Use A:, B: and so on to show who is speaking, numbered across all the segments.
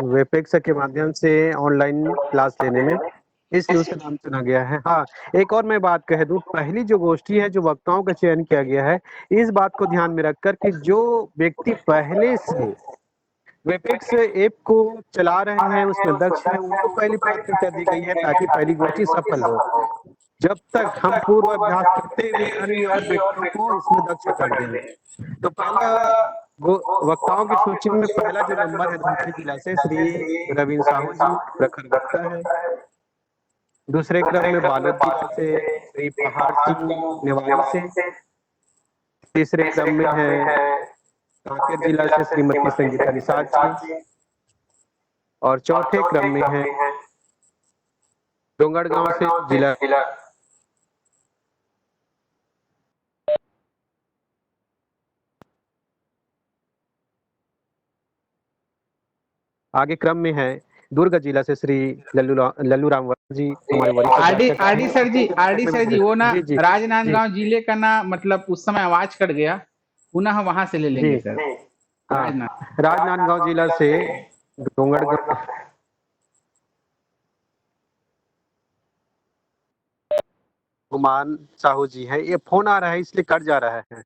A: Webex के माध्यम से ऑनलाइन क्लास लेने में, इसलिए उसका नाम चुना गया है। हाँ, एक और मैं बात कह दूँ, पहली जो गोष्ठी है, जो वक्ताओं का चयन किया गया है, इस बात को ध्यान में रखकर कि जो व्यक्ति पहले से वेबएक्स ऐप को चला रहे हैं, उसमें दक्ष हैं, उनको पहली प्राथमिकता दी गई है ताकि पहली गोष्ठी सफल हो। जब तक हम पूर्व अभ्यास करते हुए अन्य और व्यक्तियों को इसमें दक्ष कर दें। तो पहला वक्ताओं की सूची में पहला जो नंबर है धमतरी जिला से श्री रविंद्र साहू जी प्रखर वक्ता है। दूसरे क्रम में बालोद जिला से श्री पहाड़ सिंह नेवारी से। तीसरे क्रम में है कांकेर जिला से श्रीमती संगीता निषाद जी। और चौथे क्रम में है डोंगरगांव से जिला आगे क्रम में है दुर्ग जिला से श्री लल्लू राम वर्मा जी, हमारे वरिष्ठ
B: आरडी सर जी वो ना राजनांदगांव जिले का ना, मतलब उस समय आवाज कट गया, पुनः वहां से ले लेंगे सर।
A: राजनांदगांव जिला से डोंगरगांव गुमान साहू जी है। ये फोन आ रहा है इसलिए कट जा रहा है।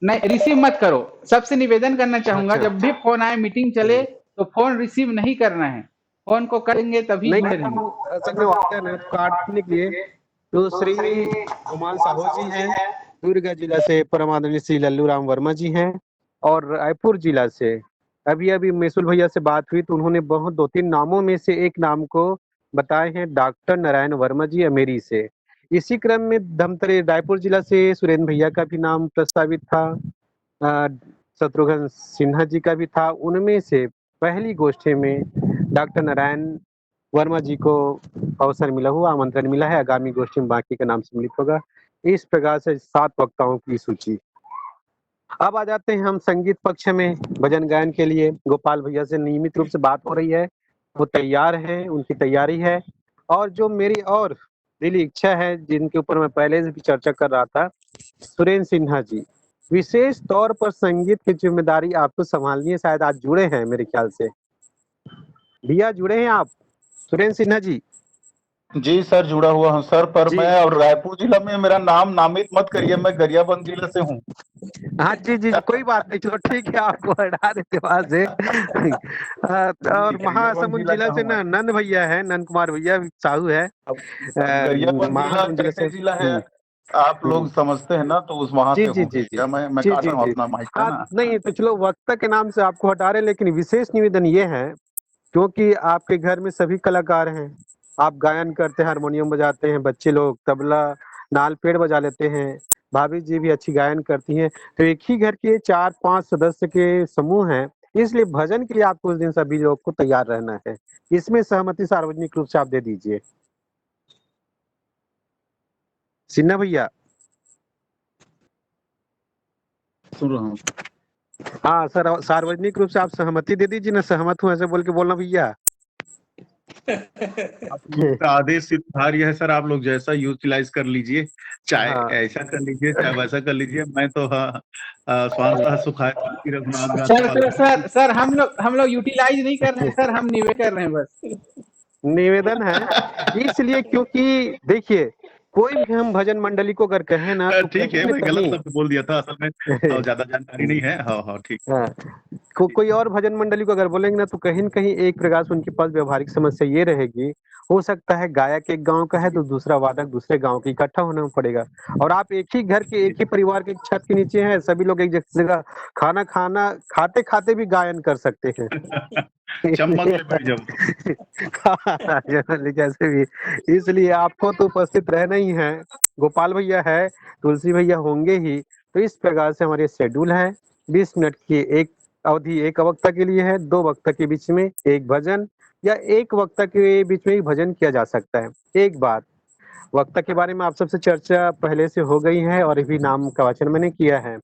B: नहीं, रिसीव मत करो। सबसे निवेदन करना चाहूंगा, जब भी फोन आए, मीटिंग चले, तो फोन रिसीव नहीं करना है। फोन को करेंगे तभी जुड़े रहेंगे।
A: काटने के लिए तो श्री गुमान साहू जी हैं, दुर्ग जिला से परम आदरणीय श्री लल्लू राम वर्मा जी हैं, और रायपुर जिला से अभी मेसुल भैया से बात हुई तो उन्होंने बहुत 2-3 नामों में से एक नाम को बताए हैं, डॉक्टर नारायण वर्मा जी अमेरी से। इसी क्रम में धमतरी रायपुर जिला से सुरेंद्र भैया का भी नाम प्रस्तावित था, शत्रुघ्न सिन्हा जी का भी था। उनमें से पहली गोष्ठी में डॉक्टर नारायण वर्मा जी को अवसर मिला हुआ, आमंत्रण मिला है। आगामी गोष्ठी में बाकी का नाम सम्मिलित होगा। इस प्रकार से 7 वक्ताओं की सूची। अब आ जाते हैं हम संगीत पक्ष में। भजन गायन के लिए गोपाल भैया से नियमित रूप से बात हो रही है, वो तैयार हैं, उनकी तैयारी है। और जो मेरी और दिली इच्छा है, जिनके ऊपर मैं पहले से भी चर्चा कर रहा था, सुरेंद्र सिन्हा जी, विशेष तौर पर संगीत की जिम्मेदारी आपको संभालनी है। शायद आज जुड़े हैं मेरे ख्याल से। भैया जुड़े हैं आप सुरेंद्र सिन्हा जी?
C: जी सर, जुड़ा हुआ हूँ सर, पर मैं और रायपुर जिला में मेरा नाम नामित मत करिए, मैं गरियाबंद जिले से हूँ।
A: हाँ जी, कोई बात नहीं, चलो ठीक है, आपको हटा देते वहां से। और महासमुंद जिला से ना नंद भैया है, नंद कुमार भैया साहू है।
C: गरियाबंद जिला कैसे जिला है आप लोग समझते हैं ना, तो उस वहां से हूँ। मैं काट रहा हूँ अपना माइक का ना।
A: नहीं तो चलो, वक्ता के नाम से आपको हटा रहे, लेकिन विशेष निवेदन ये है, क्योंकि आपके घर में सभी कलाकार हैं, आप गायन करते हैं, हारमोनियम बजाते हैं, बच्चे लोग तबला नाल पेड़ बजा लेते हैं, भाभी जी भी अच्छी गायन करती हैं, तो एक ही घर के 4-5 सदस्य के समूह हैं, इसलिए भजन के लिए आपको उस दिन सभी लोग को तैयार रहना है। इसमें सहमति सार्वजनिक रूप से आप दे दीजिए। सिन्हा भैया
C: सुन रहा हूँ।
A: हाँ सर, सार्वजनिक रूप से आप सहमति दे दीजिए ना। सहमत हूँ ऐसे बोल के बोलना भैया।
C: आपका आदेश सिद्धार्य है सर, आप लोग जैसा यूटिलाइज कर लीजिए, चाहे ऐसा कर लीजिए चाहे वैसा कर लीजिए। मैं तो
B: सर हम लोग यूटिलाइज नहीं कर रहे हैं सर, हम निवेदन कर रहे हैं, बस
A: निवेदन है। इसलिए क्योंकि देखिए, कोई भी हम भजन मंडली को अगर कहें ना तो
C: ठीक है, मैं गलत शब्द बोल दिया था असल में, ज्यादा जानकारी नहीं है। हाँ ठीक।
A: कोई और भजन मंडली को अगर बोलेंगे ना तो कहीं न कहीं एक प्रकार से उनके पास व्यवहारिक समस्या ये रहेगी, हो सकता है गायक एक गांव का है तो दूसरा वादक दूसरे गांव के, इकट्ठा होना पड़ेगा। और आप एक ही घर के, एक ही परिवार के छत के नीचे हैं, सभी लोग एक जगह खाना खाते खाते भी गायन कर सकते हैं। जैसे भी, इसलिए आपको तो उपस्थित रहना ही है। गोपाल भैया है, तुलसी भैया होंगे ही। तो इस प्रकार से हमारे शेड्यूल है। 20 मिनट की एक अवधि एक वक्ता के लिए है, 2 वक्ता के बीच में एक भजन, या एक वक्ता के बीच में एक भजन किया जा सकता है। एक बात, वक्ता के बारे में आप सबसे चर्चा पहले से हो गई है और भी नाम का वाचन मैंने किया है।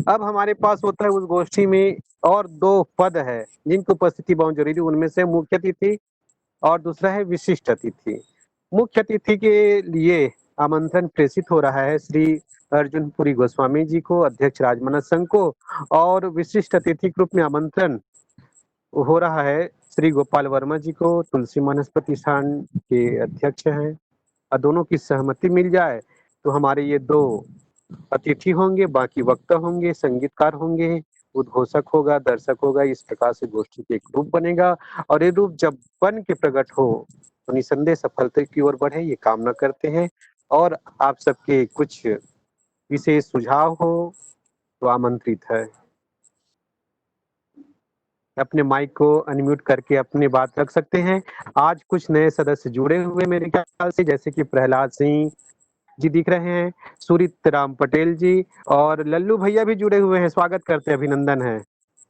A: अब हमारे पास होता है उस गोष्ठी में और 2 पद है जिनकी उपस्थिति बहुत जरूरी। उनमें से मुख्य अतिथि और दूसरा है विशिष्ट अतिथि। मुख्य अतिथि के लिए आमंत्रण प्रेषित हो रहा है श्री अर्जुन पुरी गोस्वामी जी को, अध्यक्ष राजमानस संघ को, और विशिष्ट अतिथि के रूप में आमंत्रण हो रहा है श्री गोपाल वर्मा जी को तुलसी मानस प्रतिष्ठान के अध्यक्ष हैं, और दोनों की सहमति मिल जाए तो हमारे ये 2 अतिथि होंगे, बाकी वक्ता होंगे, संगीतकार होंगे, उद्घोषक होगा, दर्शक होगा। इस प्रकार से गोष्ठी के एक रूप बनेगा, और ये रूप जब बन के प्रकट हो तो निसंदेह सफलता की ओर बढ़े, ये कामना करते हैं। और आप सबके कुछ विशेष सुझाव हो तो आमंत्रित है। अपने माइक को अनम्यूट करके अपनी बात रख सकते हैं। आज कुछ नए सदस्य जुड़े हुए मेरे ख्याल से, जैसे कि प्रहलाद सिंह जी दिख रहे हैं, सूरित राम पटेल जी, और लल्लू भैया भी जुड़े हुए हैं, स्वागत करते हैं, अभिनंदन है।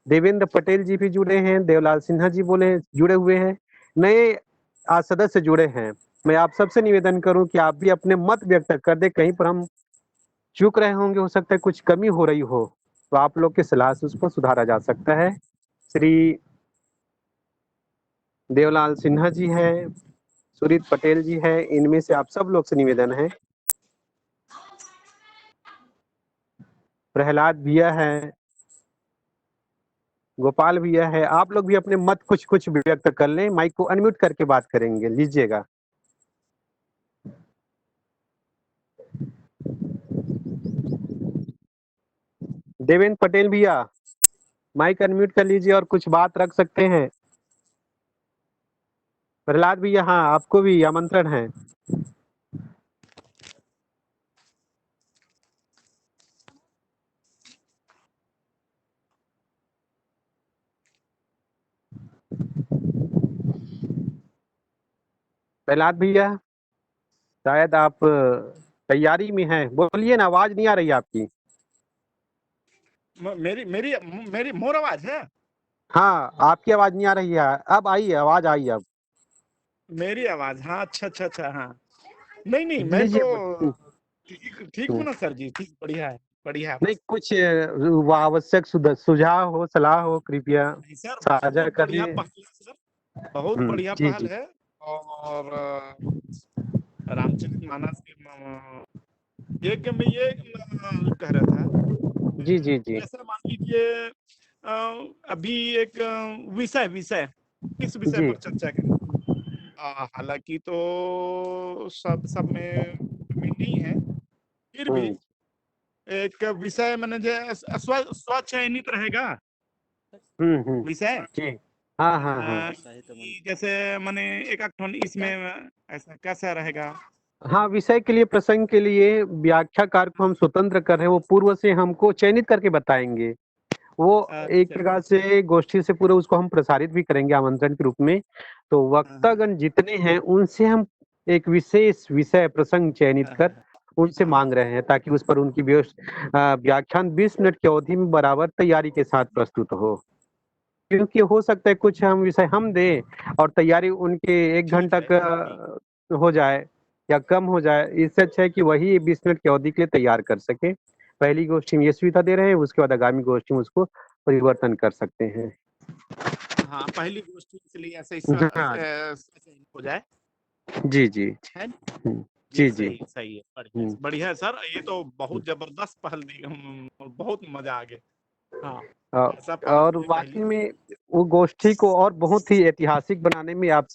A: देवेंद्र पटेल जी भी जुड़े हैं, देवलाल सिन्हा जी बोले जुड़े हुए हैं, नए आज सदस्य जुड़े हैं। मैं आप सबसे निवेदन करूं कि आप भी अपने मत व्यक्त कर दे, कहीं पर हम चूक रहे होंगे, हो सकता है कुछ कमी हो रही हो, तो आप लोग के सलाह से उसको सुधारा जा सकता है। श्री देवलाल सिन्हा जी है, सुरीत पटेल जी है, इनमें से आप सब लोग से निवेदन है। प्रहलाद भैया है, गोपाल भैया है, आप लोग भी अपने मत कुछ कुछ व्यक्त कर लें, माइक को अनम्यूट करके बात करेंगे, लीजिएगा। देवेंद्र पटेल भैया माइक अनम्यूट कर लीजिए और कुछ बात रख सकते हैं। प्रहलाद भैया, हाँ आपको भी आमंत्रण है। प्रहलाद भैया शायद आप तैयारी में हैं, बोलिए ना, आवाज नहीं आ रही आपकी।
D: मेरी मेरी मेरी मोर आवाज है।
A: हाँ आपकी आवाज नहीं आ रही है, अब आई है, आवाज आई अब।
D: मेरी आवाज, हाँ, अच्छा अच्छा अच्छा, हाँ। नहीं नहीं, मैं
A: लीजिए।
D: तो ठीक ठीक हूँ ना सर जी, ठीक, बढ़िया है, बढ़िया है।
A: नहीं, कुछ आवश्यक सुझाव हो, सलाह हो, कृपया
D: नहीं सर,
A: साझा
D: बहुत बढ़िया
A: करिए।
D: पहल है सर, बहुत बढ़िया
A: जी
D: पहल
A: जी
D: है। और रामचरितमानस के एक मैं ये कह रहा था,
A: जी जी जी
D: जैसे मान लीजिए अभी एक विषय विषय किस विषय
A: जी।
D: पर चर्चा करें। हालांकि तो सब में अभी नहीं है, फिर भी एक विषय मैंने जो स्वचयनित रहेगा विषय।
A: जी। हाँ हाँ हाँ।
D: कि जैसे मैंने एक ठन इसमें ऐसा कैसा रहेगा।
A: हाँ, विषय के लिए, प्रसंग के लिए व्याख्याकार को हम स्वतंत्र कर रहे हैं, वो पूर्व से हमको चयनित करके बताएंगे। वो एक
D: अच्छा
A: प्रकार से गोष्ठी से पूरा उसको हम प्रसारित भी करेंगे आमंत्रण के रूप में। तो वक्तागण जितने हैं उनसे हम एक विशेष विषय प्रसंग चयनित कर उनसे मांग रहे हैं, ताकि उस पर उनकी व्याख्यान 20 मिनट की अवधि में बराबर तैयारी के साथ प्रस्तुत हो। क्योंकि हो सकता है कुछ हम विषय हम दें और तैयारी उनके 1 घंटा का हो जाए या कम हो जाए। इससे अच्छा है कि वही 20 मिनट की अवधि के लिए तैयार कर सके। पहली गोष्ठी में ये सुविधा दे रहे हैं, उसके बाद आगामी गोष्ठी में उसको परिवर्तन कर सकते हैं।
D: हाँ, पहली गोष्ठी इसलिए ऐसे
A: हाँ
D: हो जाए।
A: जी जी
D: है जी,
A: जी जी।
D: सही सही है, बढ़िया बढ़िया है सर, ये तो बहुत जबरदस्त पहल दी, बहुत मजा आ गया। हाँ, ऐसा पहल
A: और
D: मुझे पहले।
A: वाकई में वो गोष्ठी को और बहुत ही ऐतिहासिक बनाने में आप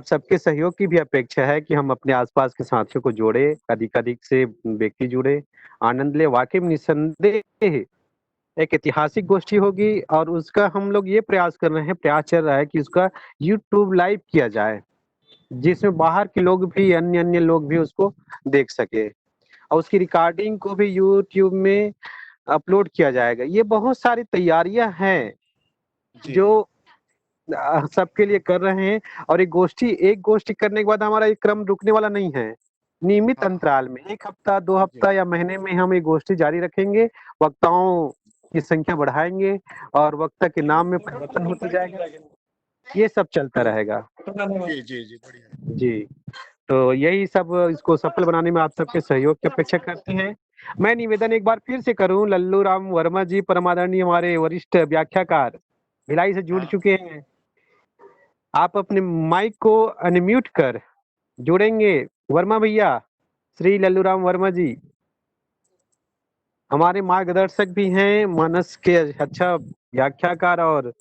A: सबके सहयोग की भी अपेक्षा है कि हम अपने आसपास के साथियों को जोड़े, अधिक अधिक से व्यक्ति जुड़े, आनंद ले। वाकई में निस्संदेह एक ऐतिहासिक गोष्ठी होगी, और उसका हम लोग ये प्रयास कर रहे हैं, प्रयास चल रहा है कि उसका यूट्यूब लाइव किया जाए, जिसमें बाहर के लोग भी, अन्य अन्य लोग भी उसको देख सके, और उसकी रिकॉर्डिंग को भी यूट्यूब में अपलोड किया जाएगा। ये बहुत सारी तैयारियां हैं जो सबके लिए कर रहे हैं। और एक गोष्ठी करने के बाद हमारा ये क्रम रुकने वाला नहीं है। नियमित अंतराल में 1 हफ्ता, 2 हफ्ता या महीने में हम ये गोष्ठी जारी रखेंगे, वक्ताओं की संख्या बढ़ाएंगे और वक्ता के नाम में परिवर्तन होते जाएगा। ये सब चलता रहेगा।
D: जी जी जी, बढ़िया।
A: जी, तो यही सब इसको सफल बनाने में आप सबके सहयोग की अपेक्षा करते हैं। मैं निवेदन एक बार फिर से करूं, लल्लू राम वर्मा जी परमादरणीय हमारे वरिष्ठ व्याख्याकार भिलाई से जुड़ चुके हैं। आप अपने माइक को अनम्यूट कर जुड़ेंगे। वर्मा भैया, श्री लल्लू राम वर्मा जी हमारे मार्गदर्शक भी हैं, मानस के अच्छा व्याख्याकार और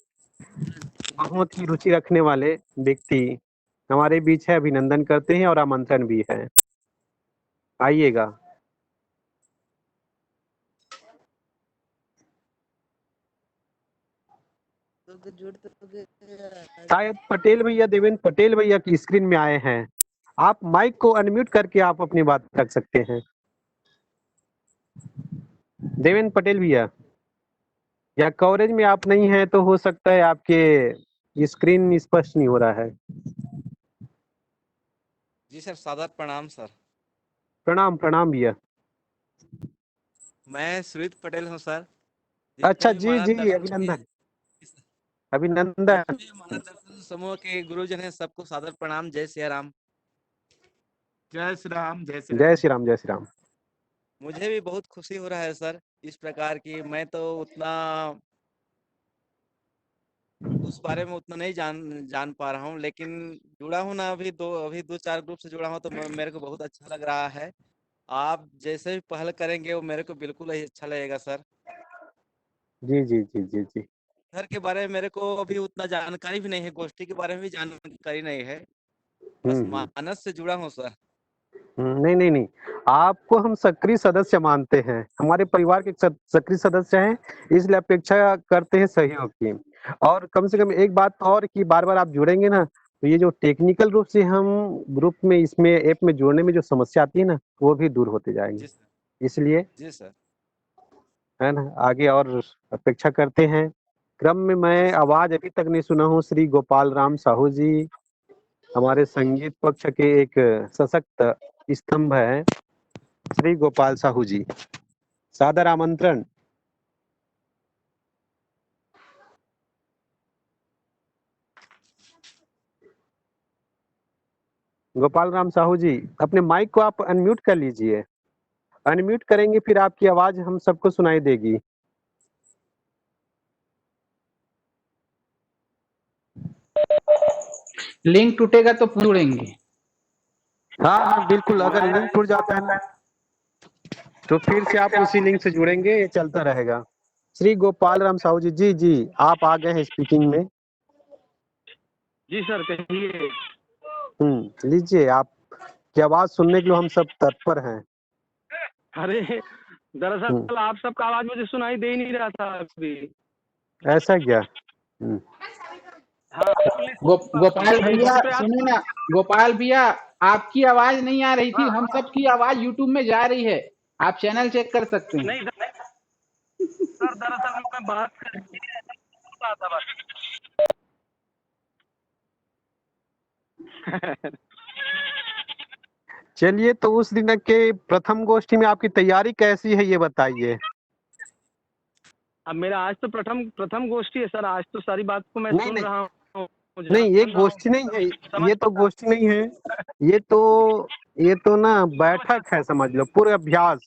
A: बहुत ही रुचि रखने वाले व्यक्ति हमारे बीच है, अभिनंदन करते हैं और आमंत्रण भी है, आइएगा। शायद पटेल भैया, देवेंद्र पटेल भैया की स्क्रीन में आए हैं। आप माइक को अनम्यूट करके आप अपनी बात रख सकते हैं। देवेंद्र पटेल भैया, या कवरेज में आप नहीं हैं तो हो सकता है आपके स्क्रीन स्पष्ट नहीं हो रहा है।
E: जी सर, सादर प्रणाम सर।
A: प्रणाम प्रणाम भैया।
E: मैं सुमित पटेल हूँ सर।
A: अच्छा
E: जितने भी
A: जी जी,
E: मानव
A: अभिनंदन
E: दर्शन
A: अभिनंदन।
E: जितने भी मानव दर्शन समूह के गुरुजन हैं, सबको सादर प्रणाम। जय सिया राम।
D: जय श्री राम, जय श्री
A: जय
D: राम।
A: श्री राम, जय श्री राम।
E: मुझे भी बहुत खुशी हो रहा है सर, इस प्रकार की मैं तो उतना उस बारे में उतना नहीं जान पा रहा हूँ, लेकिन जुड़ा हूँ ना, अभी दो चार ग्रुप से जुड़ा हूँ, तो मेरे को बहुत अच्छा लग रहा है। आप जैसे भी पहल करेंगे वो मेरे को बिल्कुल ही अच्छा लगेगा सर।
A: जी जी जी जी जी।
E: घर के बारे में मेरे को अभी उतना जानकारी भी नहीं है, गोष्ठी के बारे में भी जानकारी नहीं है, बस
A: हम्म।
E: मानस से जुड़ा हूँ सर।
A: नहीं नहीं नहीं, आपको हम सक्रिय सदस्य मानते हैं, हमारे परिवार के सक्रिय सदस्य हैं, इसलिए अपेक्षा करते हैं सहयोग की। और कम से कम एक बात और कि बार बार आप जुड़ेंगे ना, तो ये जो टेक्निकल रूप से हम ग्रुप में, इसमें ऐप में जोड़ने में जो समस्या आती है ना, वो भी दूर होते जाएंगे।
E: जी सर।
A: इसलिए
E: जी सर।
A: है ना, आगे और अपेक्षा करते हैं। क्रम में
E: जी
A: मैं
E: सर।
A: आवाज अभी तक नहीं सुना हूँ, श्री गोपाल राम साहू जी हमारे संगीत पक्ष के एक सशक्त स्तंभ है। श्री गोपाल साहू जी, सादर आमंत्रण। गोपाल राम साहू जी, अपने माइक को आप अनम्यूट कर लीजिए। अनम्यूट करेंगे फिर आपकी आवाज हम सबको सुनाई देगी।
B: लिंक टूटेगा तो जुड़ेंगे।
A: हाँ हाँ बिल्कुल, अगर लिंक टूट जाता है ना तो फिर से आप उसी लिंक से जुड़ेंगे, ये चलता रहेगा। श्री गोपाल राम साहू जी, जी जी, आप आ गए हैं स्पीकिंग में।
F: जी सर, कहिए।
A: लीजिए, आप की आवाज सुनने के लिए हम सब तत्पर हैं।
F: अरे दरअसल आप सबका आवाज मुझे सुनाई दे ही नहीं रहा था अभी।
A: ऐसा क्या?
F: हाँ,
B: गोपाल
F: मैं
B: भैया
F: इसी प्रयास
B: सुनो ना, गोपाल भैया आपकी आवाज नहीं आ रही थी, हम सबकी आवाज यूट्यूब में जा रही है, आप चैनल चेक कर सकते हैं।
F: नहीं सर, दरअसल मैं बात कर रहा था बस।
A: चलिए, तो उस दिन के प्रथम गोष्ठी में आपकी तैयारी कैसी है, ये बताइए।
F: अब मेरा आज तो प्रथम गोष्ठी है सर, आज तो सारी बात को मैं
A: नहीं
F: सुन
A: नहीं
F: रहा हूँ,
A: नहीं, ये
F: जान रहा हूँ,
A: गोष्ठी नहीं है,
F: समझ
A: ये तो गोष्ठी नहीं है, ये तो ना बैठक है, समझ लो, पूरे अभ्यास।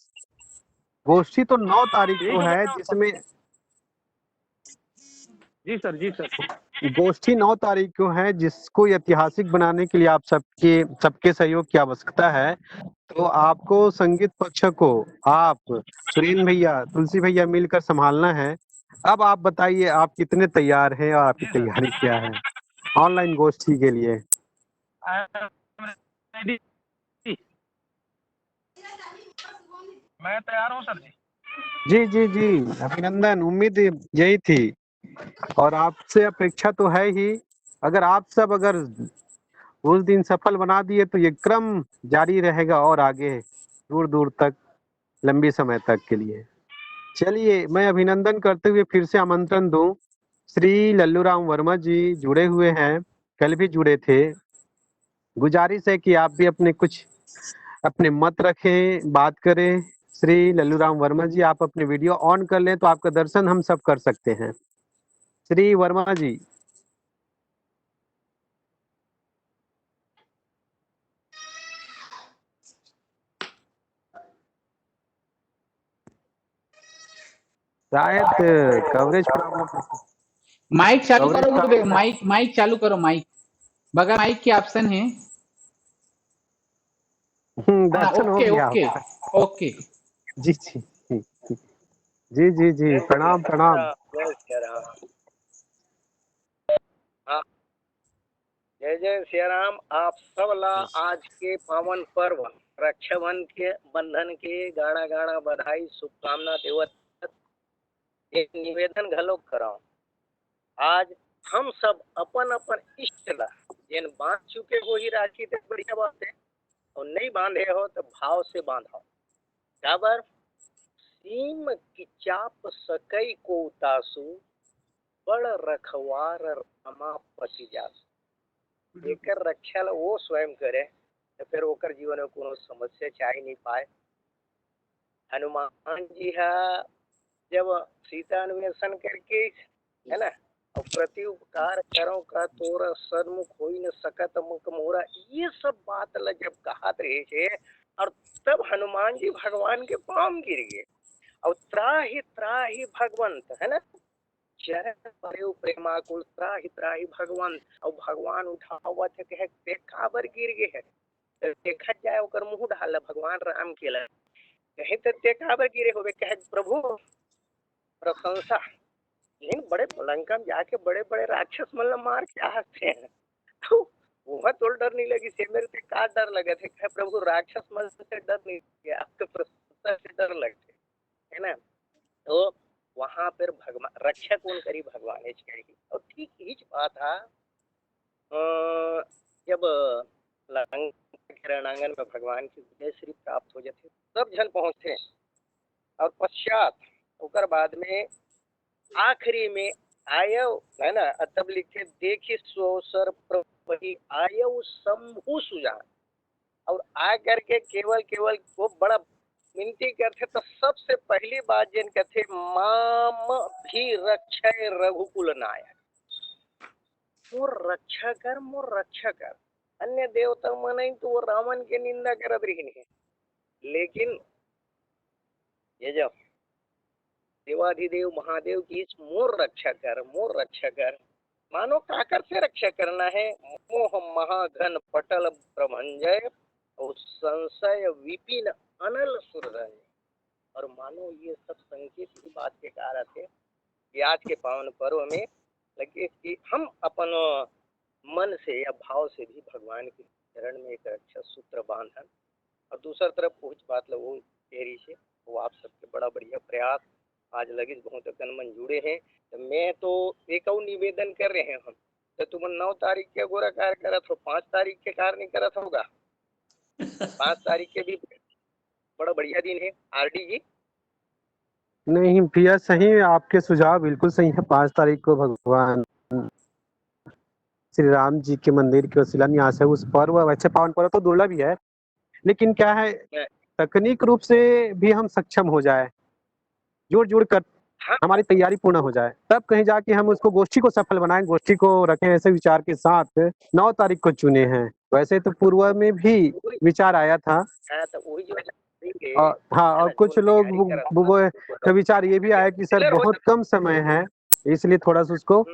A: गोष्ठी तो 9 तारीख
F: यही
A: को
F: तो
A: है,
F: बता।
A: जिसमें
F: जी सर, जी सर।
A: गोष्ठी 9 तारीख को है, जिसको ऐतिहासिक बनाने के लिए आप सबके सहयोग की आवश्यकता है। तो आपको संगीत पक्ष को आप, सुरेंद्र भैया, तुलसी भैया मिलकर संभालना है। अब आप बताइए, आप कितने तैयार हैं और आपकी
F: जी सर।
A: तैयारी क्या है ऑनलाइन गोष्ठी के लिए?
F: मैं तैयार हूँ सर जी।
A: जी जी जी, अभिनंदन, उम्मीद यही थी और आपसे अपेक्षा तो है ही। अगर उस दिन सफल बना दिए तो ये क्रम जारी रहेगा और आगे दूर दूर तक, लंबी समय तक के लिए। चलिए, मैं अभिनंदन करते हुए फिर से आमंत्रण दूं। श्री लल्लूराम वर्मा जी जुड़े हुए हैं, कल भी जुड़े थे। गुजारिश है कि आप भी अपने मत रखें, बात करें। श्री लल्लूराम वर्मा जी, आप अपने वीडियो ऑन कर लें तो आपका दर्शन हम सब कर सकते हैं। श्री वर्मा जी, शायद कवरेज प्रॉब्लम।
B: माइक चालू
A: कवरेज
B: करो गुरुदेव,
A: प्रॉब्लम।
B: माइक माइक चालू करो, माइक बगैर माइक के ऑप्शन है। हाँ,
A: दर्शन हो
B: ओके
A: गया
B: ओके
A: आपका।
B: ओके।
A: जी जी जी जी जी, प्रणाम प्रणाम।
G: जय जय सिया राम। आप सब ला आज के पावन पर्व रक्षाबंधन के बंधन के गाड़ा गाड़ा बधाई शुभकामना देवत एक निवेदन घलो कराओ। आज हम सब अपन अपन इष्ट ला जिन बांध चुके हो ही राखी ते बढ़िया बात है, और नहीं बांधे हो तो भाव से बांधो। काबर सीम की चाप सकई को उतासु बड़ रखवार रामा पति जासु। एकर रक्षा ला वो स्वयं करे तो फिर ओकर जीवन में कोनो समस्या चाहे नहीं पाए। हनुमान जी जब सीता अन्वेषण करके है ना, और प्रति उपकार करो का तोरा सन्मुख हो न सकत मुख मोरा, ये सब बात ला जब कहत रहे थे, और तब हनुमान जी भगवान के पांव गिर गए और त्राही भगवंत है ना, चरण परे प्रेमाकुल त्राही भगवंत। और भगवान उठावत है कहे ते काबर गिर गए है, देखा जाए ओकर मुंह ढाल भगवान राम के ला कहे ते काबर गिरे होवे, कहे प्रभु प्रशंसा। लेकिन बड़े लंका में जाके बड़े बड़े राक्षस मतलब मार के आते हैं, तो वह तो डर नहीं लगी से मेरे से का डर लगे थे, कहे प्रभु राक्षस मल से डर नहीं किया, आपके प्रशंसा से डर लगते है ना। तो वहां पर भगवान रक्षा कौन करी, भगवान करी। और ठीक ही बात था जब रणांगन में भगवान की विजय श्री प्राप्त हो जाते सब जन पहुंचे, और पश्चात ओकर बाद में आखिरी में आयो है ना, तब लिखे देखी सोसर प्रभु आयो शंभु सुजान। और आ करके केवल वो बड़ा विनती करते, तो सबसे पहली बात जिन कहते माम भी रक्षय रघुकुल नायक, मोर रक्षा कर। अन्य देवता मन तो वो रावण के निंदा करत रही है, लेकिन ये जब देवाधिदेव महादेव की मोर रक्षा कर। मानो काकर से रक्षा करना है, मोह महाघन पटल प्रभंजय और संशय विपिन अनल सुरधन। और मानो ये सब संकेत की बात के कारण थे कि आज के पावन पर्व में लगे कि हम अपन मन से या भाव से भी भगवान के चरण में एक रक्षा सूत्र बांधन। और दूसरी तरफ कुछ बात लोगों तेरी से वो आप सबके बड़ा बढ़िया प्रयास आज लगे बहुत तन मन जुड़े हैं। तो मैं तो एक और निवेदन कर रहे हैं हम, तो तुम 9 तारीख के गोरा कार्य करत हो, 5 तारीख के कार्य नहीं करत होगा। 5 तारीख के भी बड़ा बढ़िया दिन है आरडी जी।
A: नहीं भैया सही, आपके सुझाव बिल्कुल सही है। 5 तारीख को भगवान श्री राम जी के मंदिर के शिलान्यास है। उस पर्व वैसे पावन पर्व तो दुर्लभ ही है, लेकिन क्या है तकनीक रूप से भी हम सक्षम हो जाए, जुड़ कर हमारी तैयारी पूर्ण हो जाए, तब कहीं जाके हम उसको गोष्ठी को सफल बनाएं, गोष्ठी को रखें। ऐसे विचार के साथ 9 तारीख को चुने हैं। वैसे तो पूर्व में भी विचार आया था, और हाँ, और कुछ लोग वो का विचार ये भी आया कि सर बहुत कम समय है, इसलिए थोड़ा सा उसको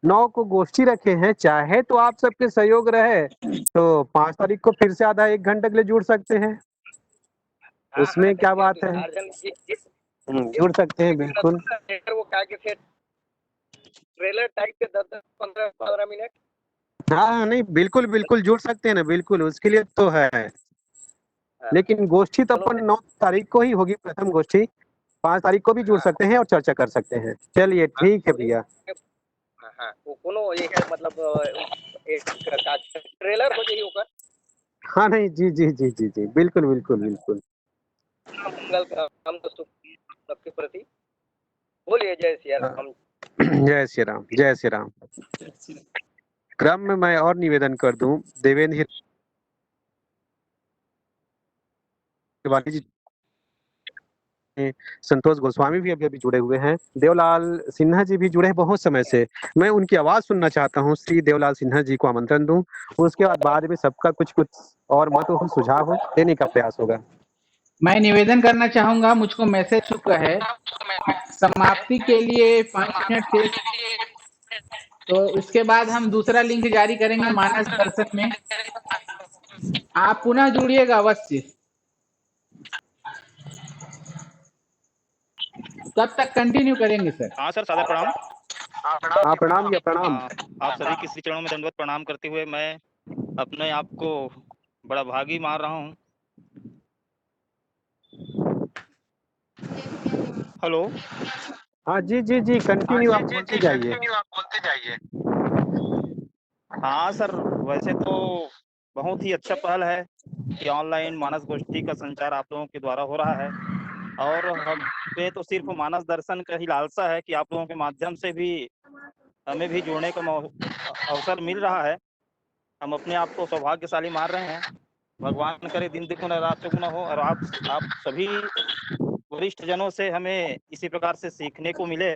A: 9 को गोष्ठी रखे हैं। चाहे तो आप सबके सहयोग रहे तो 5 तारीख को फिर से आधा 1 घंटे के लिए जुड़ सकते हैं, उसमें क्या बात है, जुड़ सकते हैं बिल्कुल।
G: वो क्या के ट्रेलर टाइप के 10-15 मिनट।
A: हाँ नहीं बिल्कुल जुड़ सकते हैं ना, बिल्कुल उसके लिए तो है। लेकिन गोष्ठी तो अपन 9 तारीख को ही होगी प्रथम गोष्ठी, 5 तारीख को भी जुड़ सकते हैं और चर्चा कर सकते हैं। चलिए ठीक है भैया।
G: हाँ वो कोनो ये है मतलब एक ट्रेलर हो जाइए होगा।
A: हाँ नहीं जी बिल्कुल।
G: मंगल का हम तो सबके प्रति बोलिए जय श्री राम।
A: जय श्री राम। क्रम में मैं और निवेदन कर दूं, देवेंद्र तिवारी जी, संतोष गोस्वामी भी अभी जुड़े हुए हैं, देवलाल सिन्हा जी भी जुड़े हैं बहुत समय से। मैं उनकी आवाज सुनना चाहता हूं, श्री देवलाल सिन्हा जी को आमंत्रण दूं, उसके बाद में सबका कुछ और मत हो, सुझाव हो, देने का प्रयास होगा।
B: मैं निवेदन करना चाहूंगा, मुझको मैसेज चुका है समाप्ति के लिए 5 मिनट शेष, तो इसके बाद हम दूसरा लिंक जारी करेंगे मानस दर्शन में। आप पुनः जुड़िएगा अवश्य। कब तक कंटिन्यू करेंगे सर?
H: हाँ सर, सादर प्रणाम।
A: प्रणाम।
H: आप सभी के श्री चरणों में दंडवत प्रणाम करते हुए मैं अपने आप को बड़ा भागी मान रहा हूँ। हेलो।
A: हाँ जी जी जी, कंटिन्यू आप बोलते जाइए।
H: हाँ सर, वैसे तो बहुत ही अच्छा पहल है कि ऑनलाइन मानस गोष्ठी का संचार आप लोगों के द्वारा हो रहा है, और हमें तो सिर्फ मानस दर्शन का ही लालसा है कि आप लोगों के माध्यम से भी हमें भी जुड़ने का अवसर मिल रहा है। हम अपने आप को सौभाग्यशाली मान रहे हैं। भगवान करे दिन दुगुना रात चौगुना हो, और आप सभी वरिष्ठ जनों से हमें इसी प्रकार से सीखने को मिले,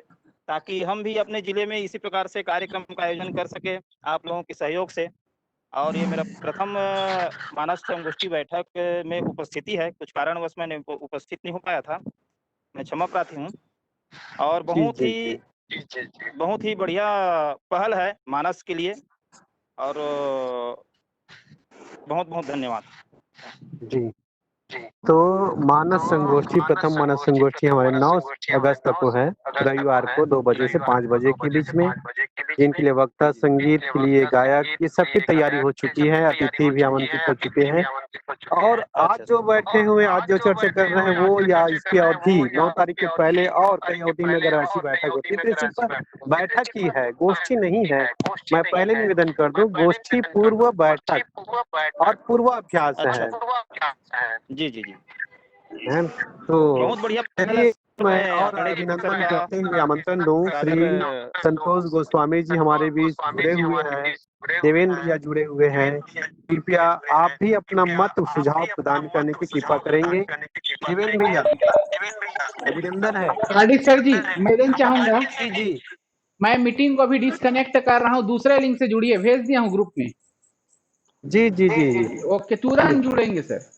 H: ताकि हम भी अपने जिले में इसी प्रकार से कार्यक्रम का आयोजन कर सके आप लोगों के सहयोग से। और ये मेरा प्रथम मानस संगोष्ठी बैठक में उपस्थिति है। कुछ कारणवश मैंने उपस्थित नहीं हो पाया था, मैं क्षमा प्रार्थी हूँ। और
A: जी जी
H: बहुत ही बढ़िया पहल है मानस के लिए, और बहुत बहुत धन्यवाद।
A: जी। तो मानस संगोष्ठी, प्रथम मानस संगोष्ठी हमारे 9 अगस्त को है, रविवार को 2 बजे से 5 बजे के बीच में, जिनके लिए वक्ता, संगीत के लिए गायक, ये सबकी तैयारी हो चुकी है, अतिथि भी आमंत्रित हो चुके हैं। और आज जो बैठे हुए, आज जो चर्चा कर रहे हैं वो, या इसकी अवधि 9 तारीख के पहले और कई अवधि में अगर ऐसी बैठक होती है तो ये सिर्फ बैठक ही है, गोष्ठी नहीं है। मैं पहले निवेदन कर दूं, गोष्ठी पूर्व बैठक और पूर्वाभ्यास है।
H: जी जी जी,
A: है न? तो
H: बहुत बढ़िया पहल है
A: चलिए,
H: सर।
A: मैं और अभिनंदन करते हुए आमंत्रण दूं, श्री संतोष गोस्वामी जी हमारे बीच जुड़े हुए हैं, देवेंद्र भैया जुड़े हुए हैं। कृपया आप भी अपना मत सुझाव प्रदान करने की कृपा करेंगे। देवेंद्र भैया, अभिनंदन है।
B: आरडी सर जी, निवेदन चाहूंगा।
A: जी जी,
B: मैं मीटिंग को अभी डिस्कनेक्ट कर रहा हूँ, दूसरे लिंक से जुड़िए, भेज दिया हूँ ग्रुप में।
A: जी जी जी,
B: ओके, तुरंत जुड़ेंगे सर।